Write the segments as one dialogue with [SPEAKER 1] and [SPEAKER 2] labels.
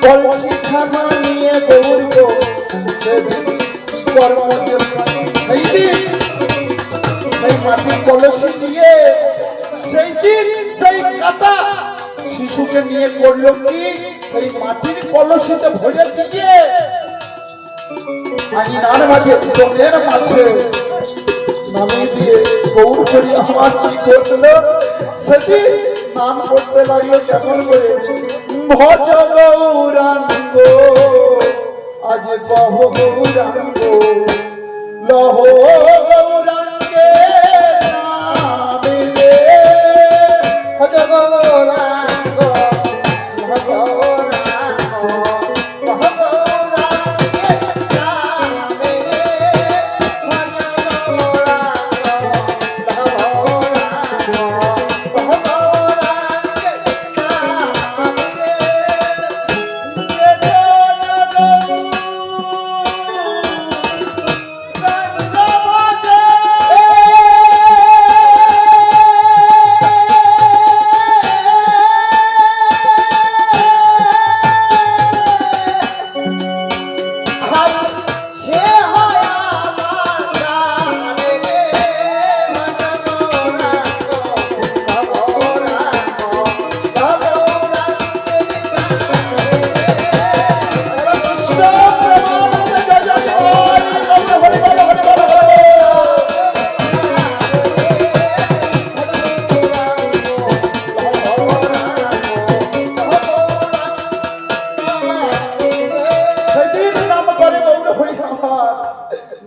[SPEAKER 1] কলসি খানা নিয়ে দৌড়ব সেদিন কর্ম সেই দিন সেই মাটির কলসি দিয়ে সেই দিন সেই কাটা শিশুকে নিয়ে করলো কি সেই মাটির কলসিতে ভরে দিয়ে আঙিনার মাঝে উঠোনের মাঝে নামিয়ে দিয়ে গৌর করি আমার কি করলো সেদিন নাম করতে লাগলো কেমন করে ভজ গৌরাঙ্গ আজ কহ গৌরাঙ্গ লহ গৌরাঙ্গে নামে রে ভজ গৌরাঙ্গ লহ গৌরাঙ্গ লহ গৌরাঙ্গে নামে রে ভজ গৌরাঙ্গ লহ গৌরাঙ্গ লহ গৌরাঙ্গে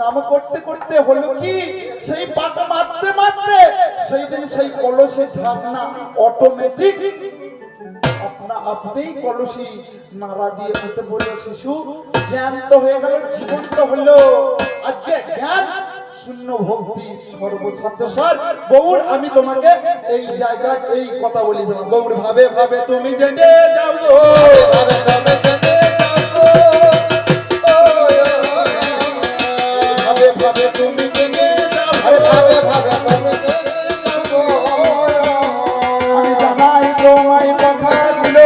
[SPEAKER 1] নাম করতে করতে হলো কি সেই পাক মারতে মারতে সেই দিন সেই কলসের ঢাকনা অটোমেটিক আপনা আপনি কলসি নাড়া দিয়ে উঠে পড়ল শিশু জ্ঞান্ত হয়ে গেল জীবন্ত হলো আজকে জ্ঞান শূন্য ভক্তি সর্বসাধ্যসার গৌর আমি তোমাকে এই জায়গায় এই কথা বলেছিলাম গৌর ভাবে ভাবে তুমি জেনে যাও ভাবে ভাবে তুমি জেনে যাও ভাবে ভাবে আমি জানাই তোমায় কথা দিল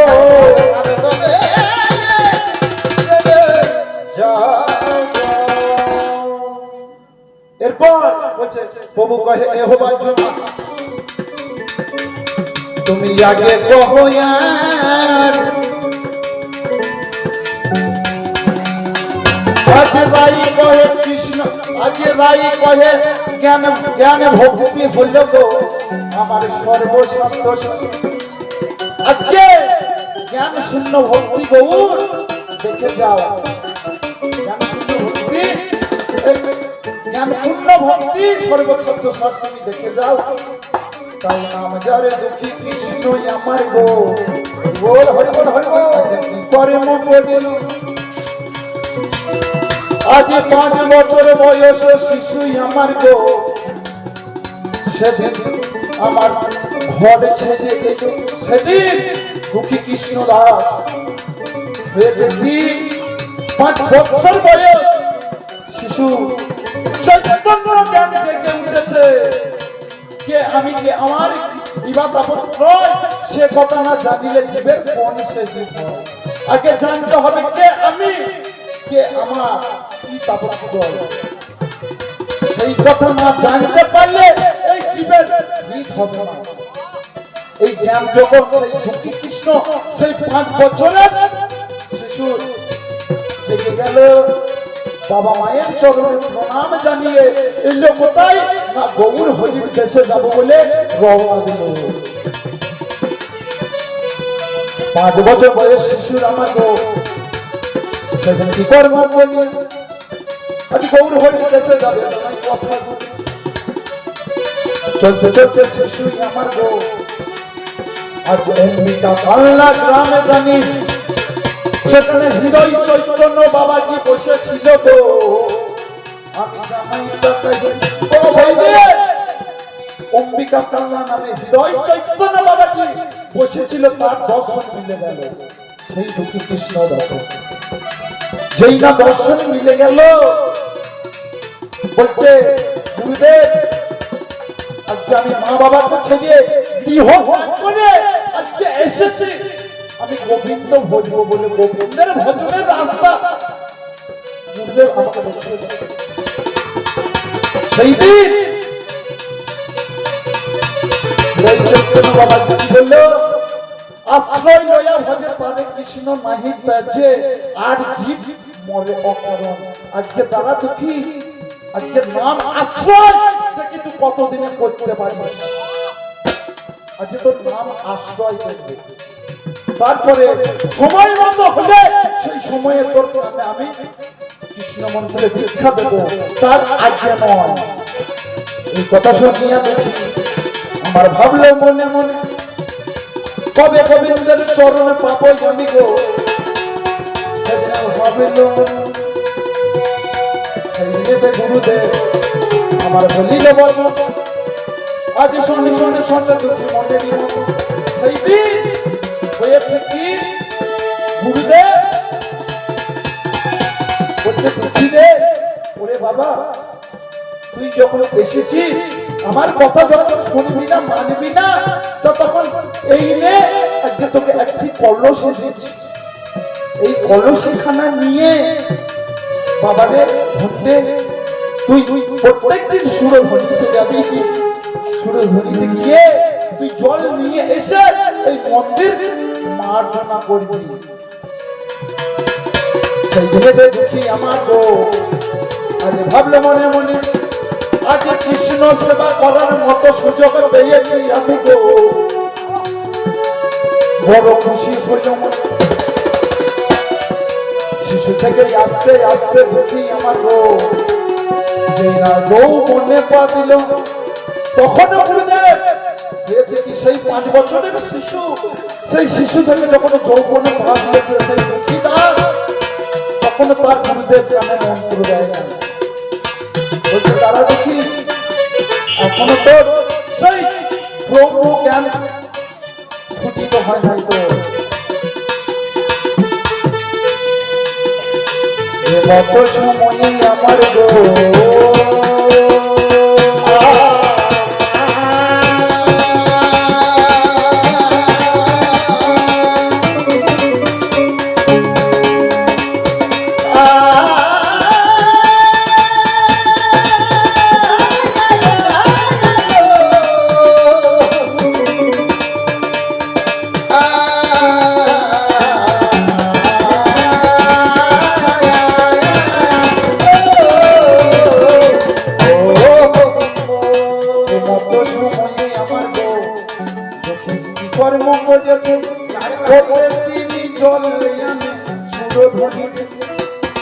[SPEAKER 1] এরপর বলছে প্রভু কহে এহোবার জন্য তুমি আগে কহো আজ রাই কহে কৃষ্ণ আজ রাই কহে জ্ঞান জ্ঞান ভক্তি হইল গো আমার সর্বশান্ত আজকে জ্ঞান শূন্য ভক্তি গৌর দেখে যাও জ্ঞান শূন্য ভক্তি জ্ঞান পূর্ণ ভক্তি সর্বশান্ত তুমি দেখে যাও তাই নাম যারে দুঃখী কৃষ্ণ আমার গো বল হরি বল হরি বল পরম করিল আজ 5 বছর বয়স শিশু আমার গো সেদিন আমার ঘর ছেড়ে গেল সেদিন দুঃখী কৃষ্ণ দাস হয়েছে কি 5 বছর বয়স শিশু চৈতন্য জ্ঞান থেকে উঠেছে কে আমি কে আমার বিবাদ আপত্র সে কথা না জানিলে জীবের কোন সে জীব আগে জানতে হবে কে আমি কে আমার কি তাপত্র সেই কথা না জানতে পারলে এই জীবের হিত হবে না এই জ্ঞান যখন সেই দুঃখী কৃষ্ণ সেই 5 বছরের শিশু জেগে গেল বাবা মায়ের চরণে প্রণাম জানিয়ে এলো কোথায় না গৌর হরির দেশে যাব বলে রওনা দিল 5 বছর বয়স শিশুর আমার গো সেদিন কি কর্ম করি আজ গৌর হরির দেশে যাবে চলতে চলতে শিশু আমার গো আজ অম্বিকা পাল্লা গ্রামে জানি সেখানে হৃদয় চৈতন্য বাবাজি বসেছিল গো আমি অম্বিকা কাল্লা নামে হৃদয় চৈতন্য বাবাজি বসেছিল তার দর্শন মিলে গেল সেই দুঃখী কৃষ্ণ দর্শন যেই না দর্শন মিলে গেল বলছে গুরুদেব আজকে আমি মা বাবার কাছে গিয়ে গৃহ ত্যাগ করে আজকে এসেছি আমি গোবিন্দ ভজবো বলে গোবিন্দের ভজনের রাস্তা গুরুদেব আমাকে দেখিয়ে দেন। সেই দিন চৈতন্য বাবা কি বললো, আশ্রয় লয়া ভজে তারে কৃষ্ণ নাহি ত্যাজে আর জীব মরে অকারণ। আজকে তারা দুঃখী, আজকে নাম আশ্রয় দেখি তুই কতদিনে করতে পারিস। আজকে তোর নাম আশ্রয় করবে, তারপরে সময় মতো হলে সেই সময়ে তোর কানে আমি কৃষ্ণ মন্ত্রে দীক্ষা দেব, তার আজ্ঞা নয়। এই কথা শুনিয়া দেখি আমার ভাবলো মনে মনে, কবে গোবিন্দের চরণে পাপই আমি গো। সেদিন ভাবিল সেইদিনেতে গুরুদেব আমার বলিল বচন, আজ শুনে শুনে শুনলে দুঃখী মনেরই মতো। সেই দিন হয়েছে কি গুরুদেব বলছে, দুঃখী রে, ওরে বাবা তুই যখন এসেছিস আমার কথা যখন শুনবি না মানবি না, তো তখন এই নে আজকে তোকে একটি কলসি দিচ্ছি। এই কলসিখানা নিয়ে বাবারে ঘুরতে তুই প্রত্যেকদিন সুরধ্বনিতে যাবি। সুরধ্বনিতে গিয়ে তুই জল নিয়ে এসে এই মন্দির মার্জনা করবি। সেই দিনে দেখি আমার গো, আরে ভাবলো মনে মনে আজ কৃষ্ণ সেবা করার মতো সুযোগ পেয়েছি আমি গো। বড় খুশি হইল মনে, শিশু থেকে আস্তে আস্তে দেখি আমার গো, যে না যৌবনে পা দিল তখন গুরুদেব হয়েছে কি সেই 5 বছরের শিশু, সেই শিশু থেকে যখন যৌবনে পা দিয়েছে সেই দুঃখী দাস, তখন তার গুরুদেব কানে মন্ত্র দেয় না। তারা দেখি এখনো তো সেই ব্রহ্ম জ্ঞান ফুটিত হয় নাই। তো কত সময় আমার গো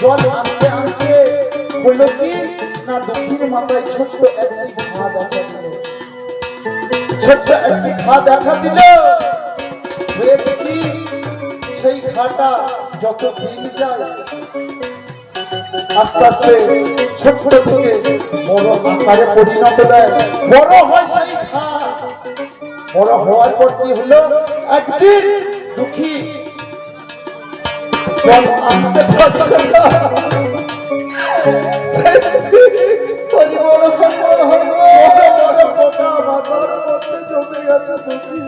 [SPEAKER 1] জল আনতে আনতে হলো কি না দক্ষিণ মাথায় ছোট্ট একটি ঘা দেখা দিল। ছোট্ট একটি ঘা দেখা দিল, হয়েছে কি সেই ঘাটা যত দিন যায় আস্তে আস্তে ছোট্ট থেকে বড় আকারে পরিণত দেয়, বড় হয় সেই ঘা। বড় হওয়ার পর কি হলো, একদিন দুঃখী জল আনতে পারছে না, পোকা মাথার মধ্যে জমে গেছে। দুঃখী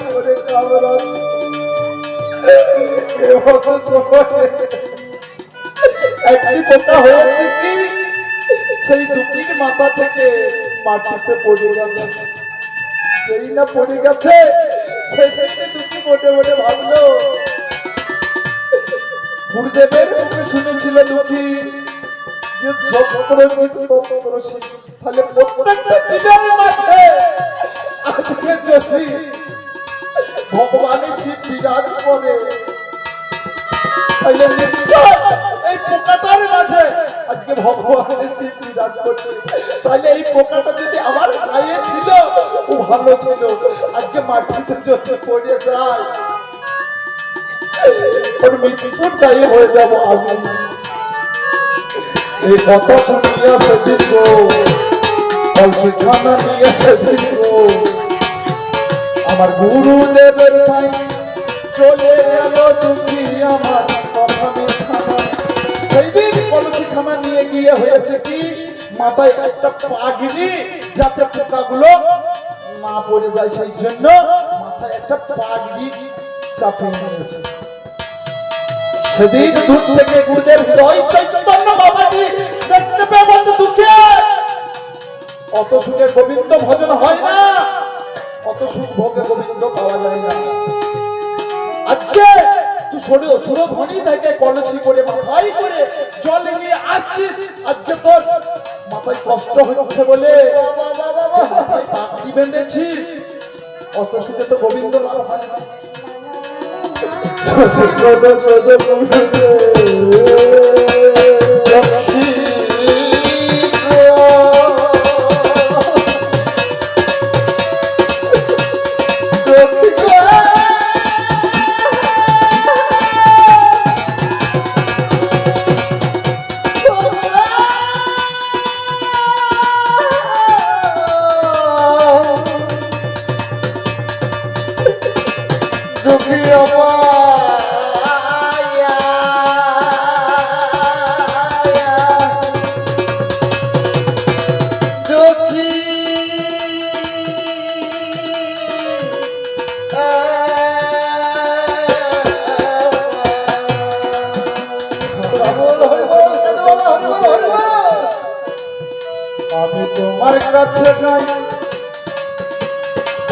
[SPEAKER 1] করে একটি পোকা হয়েছে কি সেই দুঃখীর মাথা থেকে মাটিতে পড়ে গেছে। যেই না পড়ে গেছে সেই থেকে দুঃখী মনে মনে ভাবলো, গুরুদেবের মুখে শুনেছিল দুঃখী যে যন্ত্র তন্ত্র শিখ, তাহলে প্রত্যেকটা জীবের মাঝে আজকে যদি ভগবানের শিব বিরাজ করে, তাহলে নিশ্চয় এই পোকাটার মাঝে আজকে ভগবানের শিব বিরাজ করছে। তাহলে এই পোকাটা যদি আমার গায়ে ছিল ও ভালো ছিল, আজকে মাটিতে যদি পড়ে যায় ওর মৃত্যুর দায়ী হয়ে যাব আমি। এই কথা শুনিয়া সেদিন গো কলসিখানা নিয়ে সেদিন গো আমার গুরুদেবের ভাই চলে গেল দুঃখী আমার কথা মিথ্যা নয়। সেই দিন কলসিখানা নিয়ে গিয়ে হয়েছে কি মাথায় একটা পাগড়ি যাতে পোকাগুলো না পড়ে যায়, সেই জন্য মাথায় একটা পাগড়ি চাপিয়ে নিয়েছে। সেদিন দূর থেকে গুরুদেব হৃদয় চৈতন্য বাবাজি দেখতে পেয়ে বলতে দুঃখে অত সুখে গোবিন্দ ভজন হয় না, অত সুখ ভোগে গোবিন্দ পাওয়া যায় না। আজকে তুই সুরধ্বনি থেকে কলসি করে মাথায় করে জল নিয়ে আসছিস, আজকে তোর মাথায় কষ্ট হচ্ছে বলে মাথায় পাগড়ি বেঁধেছিস, অত সুখে তো গোবিন্দ লাভ হয় না। আমি তোমার কাছে নাই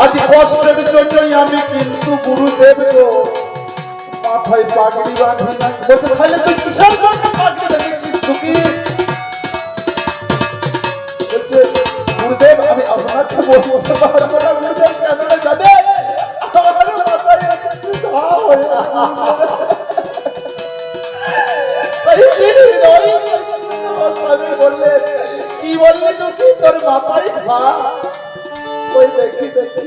[SPEAKER 1] আজ কষ্টের জন্যই আমি কিন্তু গুরুদেব গো মাথায় পাগড়ি বাঁধি নাই। বলছে তাহলে তুই কিসের জন্য পাগড়ি বেঁধেছিস টুকি? বলছে গুরুদেব আমি আপনাকে বলতে পারবো না গুরুদেব, কেন জানে আমার মাথায় ঘা হয়ে বললে কি বললি তুই তোর মাথায় ঘা? ওই দেখি দেখি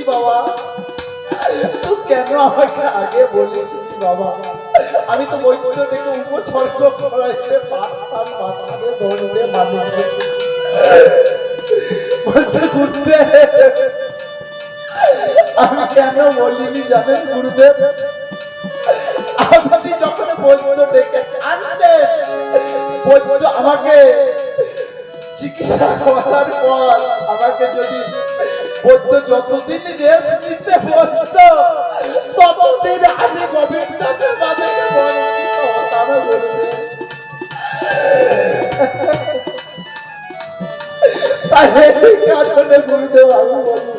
[SPEAKER 1] বাবা তুই কেন আমাকে আগে বলিস বাবা? আমি তো বৈদ্য থেকে উপসর্গ করাইতে পারতাম, মাথাকে ধরবে মানুষ বলছে গুরুদেব আমি কেন বলিনি জানেন গুরুদেব? আপনি যখন বৈদ্য ডেকে আনতেন, বৈদ্য আমাকে চিকিৎসা করার পর আমাকে যদি বৈদ্য যতদিন রেস্ট নিতে বলতো ততদিন আমি গোবিন্দকে বাজারে বঞ্চিত হতাম গুরুদেব। তাই এই কারণে গুরুদেব আমি বলি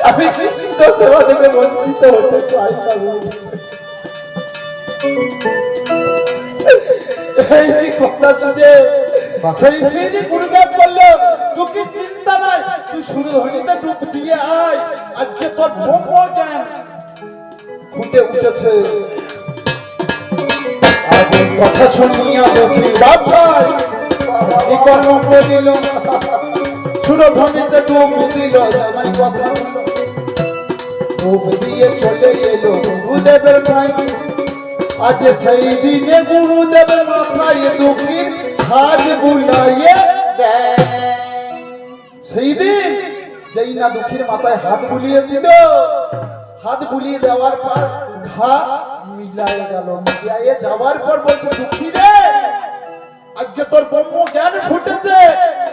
[SPEAKER 1] আমি কৃষ্ণ সেবা থেকে বঞ্চিত হতে চাই না। এই কথা শুনে সেই দিনই গুরুদেব বললো তুই কি চিন্তা নাই, তুই সুরধ্বনিতে ডুব দিয়ে আয়, আজকে তোর ব্রহ্ম জ্ঞান ফুটে উঠেছে। আগে কথা শুনিয়া দেখি বাবাই কি কর্ম করিল, সুরধ্বনিতে ডুব দিল জানাই কথা ডুব দিয়ে চলে এলো গুরুদেবের ভাই। আজ সেই দিনে গুরুদেবের মাথায় দুঃখীর হাত বুলাইয়ে দেয়। সেই দিন যেই না দুঃখীর মাথায় হাত বুলিয়ে দিল, হাত বুলিয়ে দেওয়ার পর ঘা মিলাই গেল। মিলাইয়ে যাওয়ার পর বলছে দুঃখী রে আজকে তোর ব্রহ্ম জ্ঞান ফুটেছে,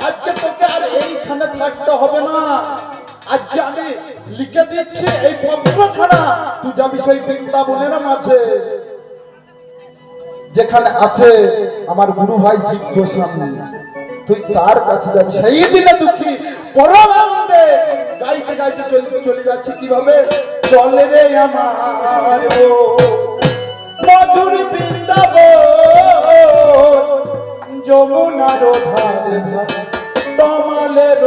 [SPEAKER 1] আজকে তোকে আর এইখানে থাকতে হবে না, আজকে আমি লিখে দিচ্ছি এই পত্রখানা, তুই যাবি সেই বৃন্দাবনের মাঝে যেখানে আছে আমার গুরু ভাই জীব গোস্বামী, তুই তার কাছে যাবি। সেই দিনে দুঃখী পরম আনন্দে গাইতে গাইতে চলে যাচ্ছে। কিভাবে? চলে রে আমার মধুর বৃন্দাবন যমুনার ধারে তমালের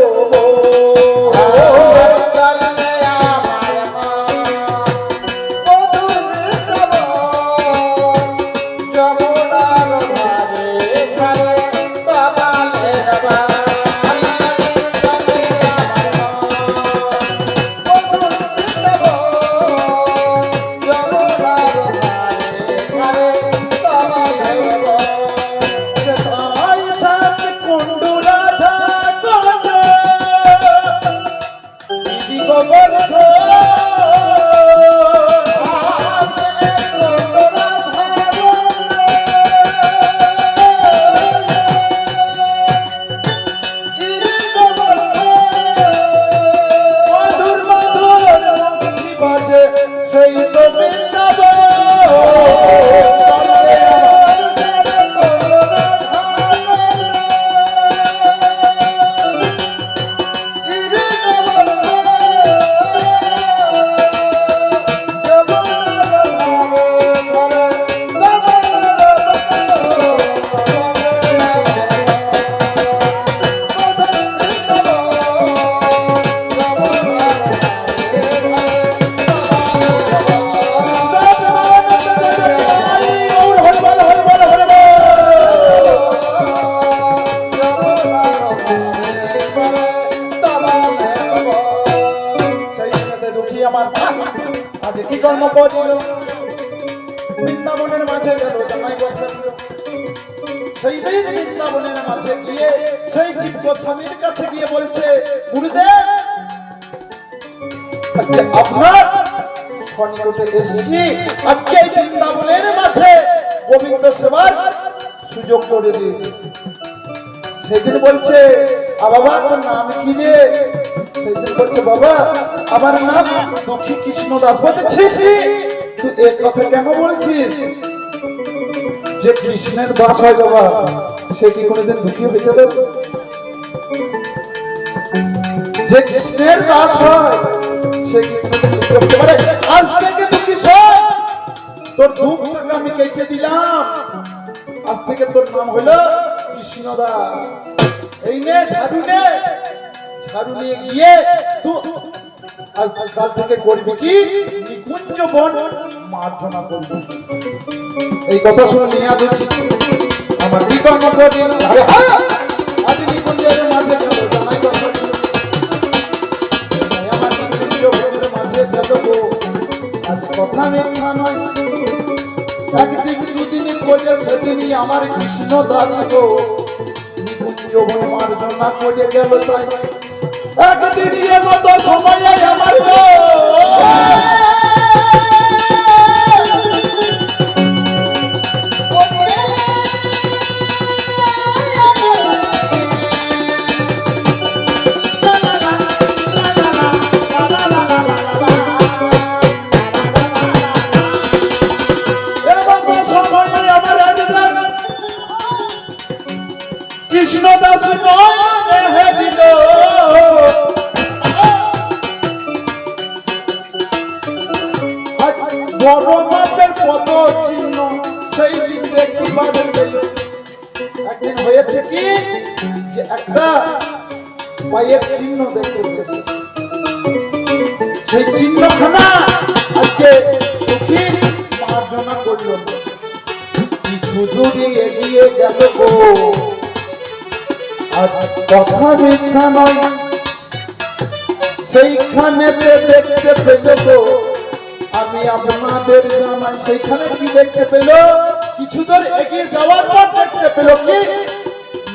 [SPEAKER 1] করিল বৃন্দাবনের মাঝে গেল জামাই কথা সেই দিন বৃন্দাবনের মাঝে গিয়ে সেই জীব গোস্বামীর কাছে গিয়ে বলছে গুরুদেব আপনার সন্নিকটে এসেছি আজকে এই বৃন্দাবনের মাঝে গোবিন্দ সেবার সুযোগ করে দিন। সেদিন বলছে বাবা তোর নাম কি রে? সেদিন বলছে বাবা আমার নাম দুঃখী কৃষ্ণ দাস। বলছিস তুই এই কথা কেন বলছিস? যে কৃষ্ণের দাস হয় বাবা সে কি কোনোদিন দুঃখী হইতে পারে? যে কৃষ্ণের দাস হয় সে কি কোনোদিন দুঃখী হতে পারে? আজ থেকে দুঃখী সব তোর দুঃখটাকে আমি কেটে দিলাম। আজ থেকে তোর নাম হলো কৃষ্ণ দাস। এই নে ঝাড়ু নে, ঝাড়ু নিয়ে গিয়ে তুই আজ কাল থেকে করবি কি নিকুঞ্জ বন মার্জনা করবি। এই কথা শুনে নিয়ে দিচ্ছি আমার কি কর্ম করি আজ নিকুঞ্জের মাঝে গেল জানাই কথা আমার নিকুঞ্জ বনের মাঝে গেল গো আজ কথা মিথ্যা নয়। একদিন দুদিন করে সেদিনই আমার কৃষ্ণ দাস গো নিকুঞ্জ বন মার্জনা করে গেল। তাই একদিন এর মতো সময় আমার গো কৃষ্ণ দাস দিল বড় মাপের পদ চিহ্ন সেই দিন দেখিবার গেল। একদিন হয়েছে কি যে একটা পায়ের চিহ্ন দেখতে পেয়েছে। সেই চিহ্নখানা আজকে দুঃখী মার্জনা করল। কিছু দূরে এগিয়ে গেল গো আজ কথা মিথ্যা নয়। সেইখানেতে দেখতে পেল গো আমি আপনাদের জানাই সেইখানে কি দেখতে পেল? কিছু দূর এগিয়ে যাওয়ার পর দেখতে পেল কি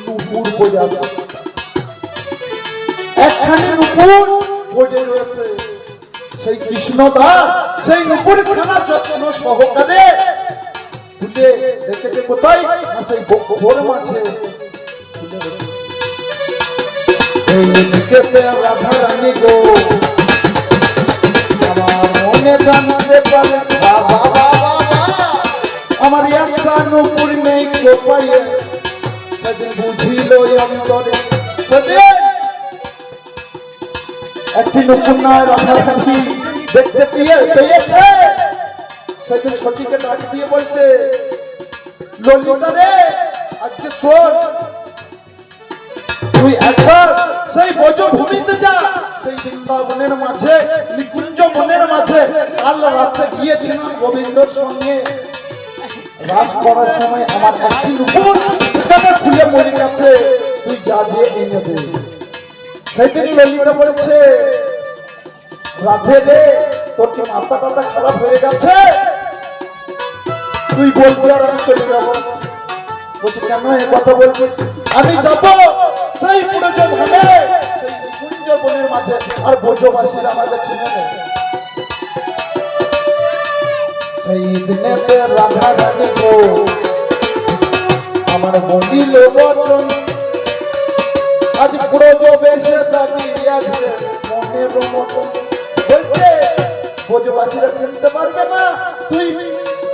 [SPEAKER 1] নুপুর পড়ে আছে। একখানে নুপুর পড়ে রয়েছে। সেই কৃষ্ণ দাস সেই নুপুর খানা যত্ন সহকারে খুলে রেখেছে কোথায়? না সেই ভোর মাঝে খুলে রেখেছে। এই দিকেতে রাধা রানী গো আমার মনে জানাতে পারে বাবা বাবা আমার একটা নুপুর নেই কোপায়ে সেদিন বুঝিল অন্তরে। সেদিন একটি নুপুর নয় রাধা রানী দেখতে পেয়েছে। সেদিন সখীকে ডাক দিয়ে বলছে ললিতা রে আজকে শোন তুই একবার সেই ব্রজভূমিতে যা। সেই বৃন্দাবনের মাঝে নিকুঞ্জ বনের মাঝে কাল রাতে গিয়েছিলাম গোবিন্দর সঙ্গে রাস করার সময় আমার একটি নুপুর সেখানে খুলে পড়ে গেছে। তুই যা দিয়ে এনে দে। সেদিন ললিতা বলছে রাধে রে তোর কি মাথা টাথা খারাপ হয়ে গেছে? তুই বলবি আর আমি চলে যাবো। বলছে কেন এ কথা বলছিস? আমি যাবো সেই ব্রজধামে সেই নিকুঞ্জ বনের মাঝে। আর ব্রজবাসীরা আমাকে চিনে নেই। সেই দিনেতে রাধা রানী গো আমার বলিল বচন আজ ব্রজ বেশে দাঁড়িয়ে মনের মতন। বলছে ব্রজবাসীরা চিনতে পারবে না, তুই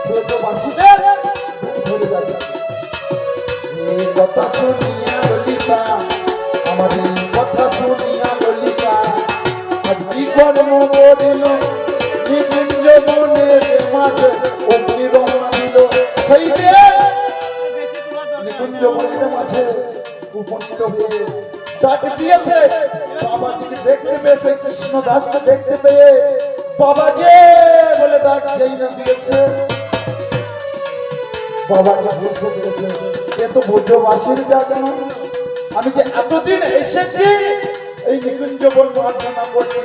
[SPEAKER 1] ব্রজবাসীদের ধরে যাবে। এই কথা শুনিয়া ললিতা আমার এই কথা শুনিয়া ললিতা আজ কি কর্ম করিল নিকুঞ্জ বনের মাঝে অগ্নি রমনা দিল। সেই নিকুঞ্জ বনের মাঝে উপনীত হয়ে ডাক দিয়েছে বাবাজিকে দেখতে পেয়ে সেই কৃষ্ণ দাসকে দেখতে পেয়ে বাবাজি বলে ডাক যেই না দিয়েছে বাবাজি বুঝতে পেরেছে এ তো ব্রজবাসীর ডাক নয়। আমি যে এতদিন এসেছি এই নিকুঞ্জ বন প্রার্থনা করছি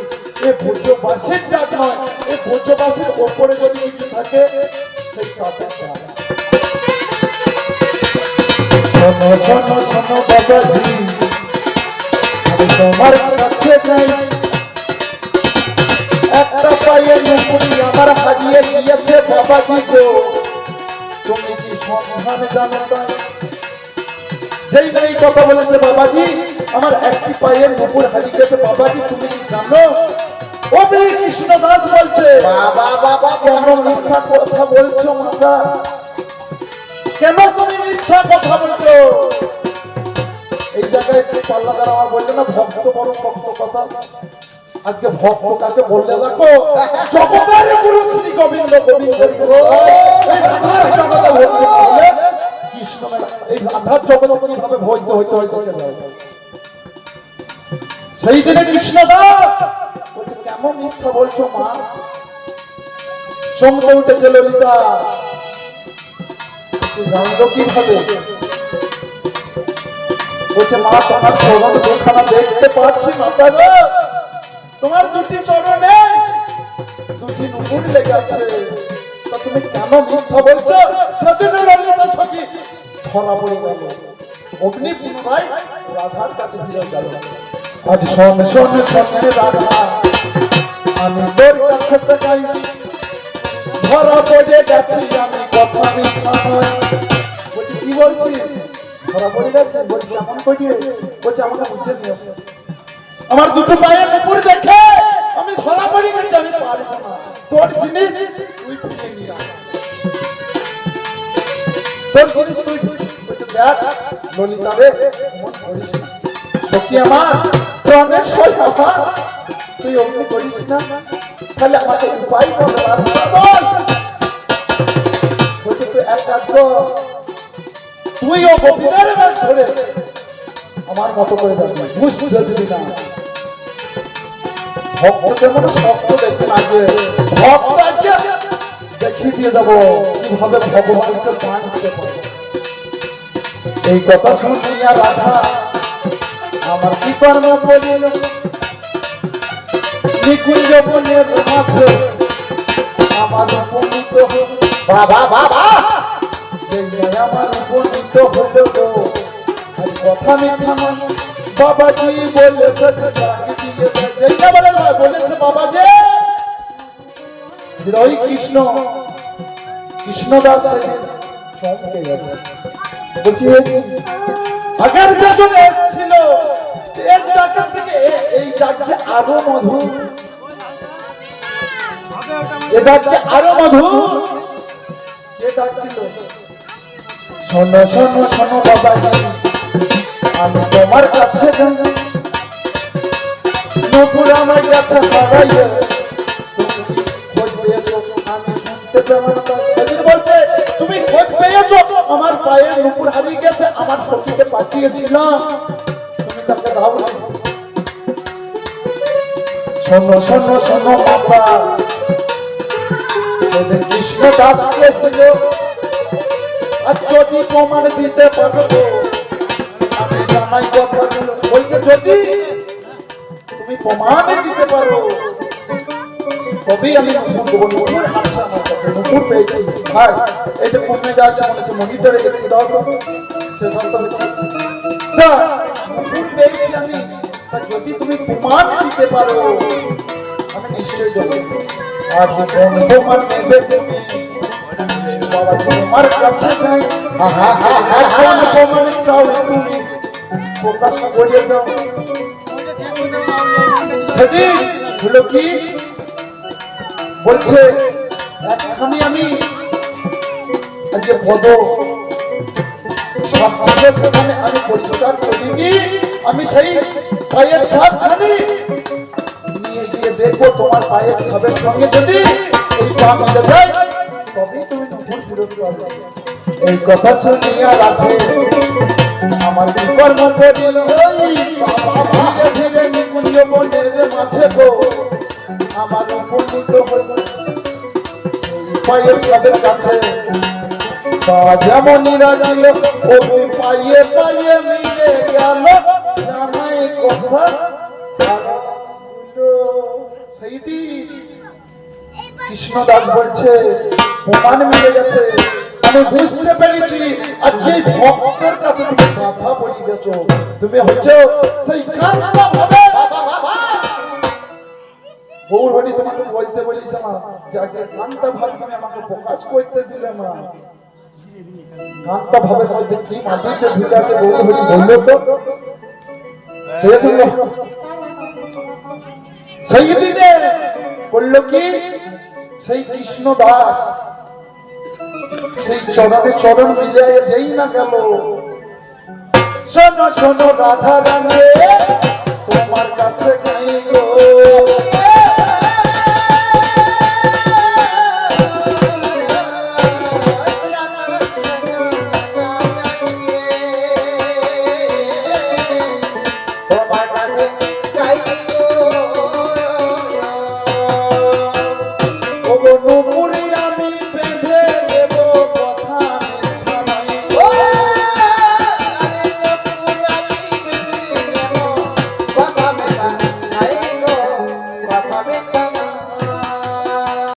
[SPEAKER 1] এ ব্রজবাসীর ডাক নয়, এ ব্রজবাসীর ওপরে যদি কিছু থাকে সেই কথা। শোনো শোনো শোনো বাবাজি, আমি তোমার কাছে যাই, একটা পায়ে নুপুরি আমার হারিয়ে গিয়েছে বাবাজি গো, তুমি কি সন্ধান জানো তাই? যেই না এই কথা বলেছে বাবাজি, আমার একটি পায়ের নুপুর হারিয়ে গেছে বাবাজি, তুমি কি জানো? ও কৃষ্ণ দাস বলছে, বাবা বাবা কেন মিথ্যা কথা বলছো মাতা? কেন তুমি মিথ্যা কথা বলছো? এই জায়গায় একটু পাল্লা দ্বারা আমার বললে না, ভক্ত বড় শক্ত কথা। আজকে ভক্ত কাকে বললে দেখো, জগতের গুরু শ্রী গোবিন্দ গোবিন্দ কৃষ্ণ মেলা, এই রাধার জগৎ কিভাবে ভৈত হইতে হইতে যায়। সেই দিনে কৃষ্ণ দাস বলছে, কেমন মিথ্যা বলছো মা? চমকে উঠেছে ললিতা, জানলো কিভাবে? বলছে মা, তোমার চরণ দুখানা দেখতে পাচ্ছি মাতা গো, তোমার দুটি চরণে দুটি নুপুর লেগে আছে, তা তুমি কেন মিথ্যা বলছো? সেদিন ললিতা সখী ধরা পড়ে গেল, অগ্নি পুনরায় রাধার কাছে ফিরে গেল। আজ শোন শোন শোন রাধা, আমি তোর কাছে চাই, ধরা পড়ে গেছি আমি, কথা মিথ্যা নয়। বলছি কি বলছিস? ধরা পড়ে গেছে? বলছি কেমন করিয়ে? বলছে আমাকে বুঝে নিয়ে আসে, আমার দুটো পায়ের উপর দেখে আমি ধরা পড়ে গেছি, আমি পারবো না, তোর জিনিস তুই ফিরে নিয়ে আয়, তোর জিনিস তুই। বলছে দেখ ললিতা রে, মন করিস না, সখী আমার প্রাণের সহায়তা, তুই অমনি করিস না, তাহলে আমাকে উপায় বল, রাস্তা বল। বলছে তুই এক কাজ কর, তুই ও গোপীদের বেশ ধরে আমার মতো করে যাবি, বুঝতে দিবি না। ভক্ত যেমন শক্ত দেখতে লাগে, ভক্ত আজকে দেখিয়ে দিয়ে দেবো কিভাবে ভগবানকে প্রাণ দিতে পারে। এই কথা শুনিয়া রাধা আমার কি কর্ম করিল, নিকুঞ্জ বনের মাঝে আমার উপনীত হল, বাবা বাবা আমার উপনীত হল গো, আজ কথা মিথ্যা নয়, বাবাজি বলেছে, বলেছে বাবাজি। হৃদয় কৃষ্ণ কৃষ্ণদাস চমকে গেছে, বলছি আগের যখন এসেছিল এর ডাকের থেকে এই ডাকছে আরো মধুর, এ ডাকছে আরো মধুর। কে ডাকছিল? শোনো শোনো শোনো বাবাজি, আমি তোমার কাছে যাই, নুপুর আমার কাছে হারাইয়ে খোঁজ পেয়েছো, আমি শুনতে পেলাম। সেদিন বলছে তুমি খোঁজ পেয়েছো, আমার পায়ের নুপুর হারিয়ে গেছে, আমার সখীকে পাঠিয়েছিলাম, তুমি তাকে দাও। শোনো শোনো শোনো বাবা, সেদিন কৃষ্ণ দাসকে ছিল, আর যদি প্রমাণ দিতে পারো আমি জানাই কথা। বলছে যদি তুমি প্রমাণ দিতে পারো তবেই আমি নুপুর দেবো। আচ্ছা আমার কাছে নুপুর পেয়েছি, ভাই এটা কমে যাচ্ছে মনে হচ্ছে, মনিটরে একটু দাও তো, সে নুপুর পেয়েছি আমি, যদি তুমি প্রমাণ দিতে পারো আমি নিশ্চয়ই দেবো। আর প্রমাণ নেবে তুমি বাবা, তোমার কাছে যাই, প্রমাণ চাও তুমি প্রকাশ করিয়ে দাও। সেদিন হলো কি বলছে, একখানি আমি যে পদ সেখানে আমি পরিষ্কার করিনি, আমি সেই পায়ের ছাপখানি নিয়ে গিয়ে দেখবো, তোমার পায়ের ছাপের সঙ্গে যদি এই পা মিলে যায় তবেই তুমি নুপুর ফিরত পাবে। এই কথা শুনিয়া রাধে আমার কর্ম করিল, ধীরে ধীরে নিকুঞ্জ বনের মাঝে গো আমার উপনীত হইল, পায়ের ছাদের কাছে যেমন রাখিল, ও পায়ে পায়ে মিলে গেল, জানাই কথা সেই দিন কৃষ্ণ দাস বলছে প্রমাণ মিলে গেছে, আমি বুঝতে পেরেছি আজকে এই ভক্তের কাছে তুমি কথা বলি গেছো, তুমি হচ্ছে সেই কান্না ভাবে গৌরহরি তোমাকে বলতে বলেছিলাম যে আজকে কান্তা ভাব তুমি আমাকে প্রকাশ করতে দিলে না। কান্তা ভাবে মধ্যে কি মাটিতে ঢুকে আছে গৌরহরি বললো তো পেয়েছিল। সেই দিনে বললো কি সেই কৃষ্ণ দাস সেই চরণে চরণ মিলিয়ে যেই না গেল, শোনো শোনো রাধা রানী তোমার কাছে গাই গো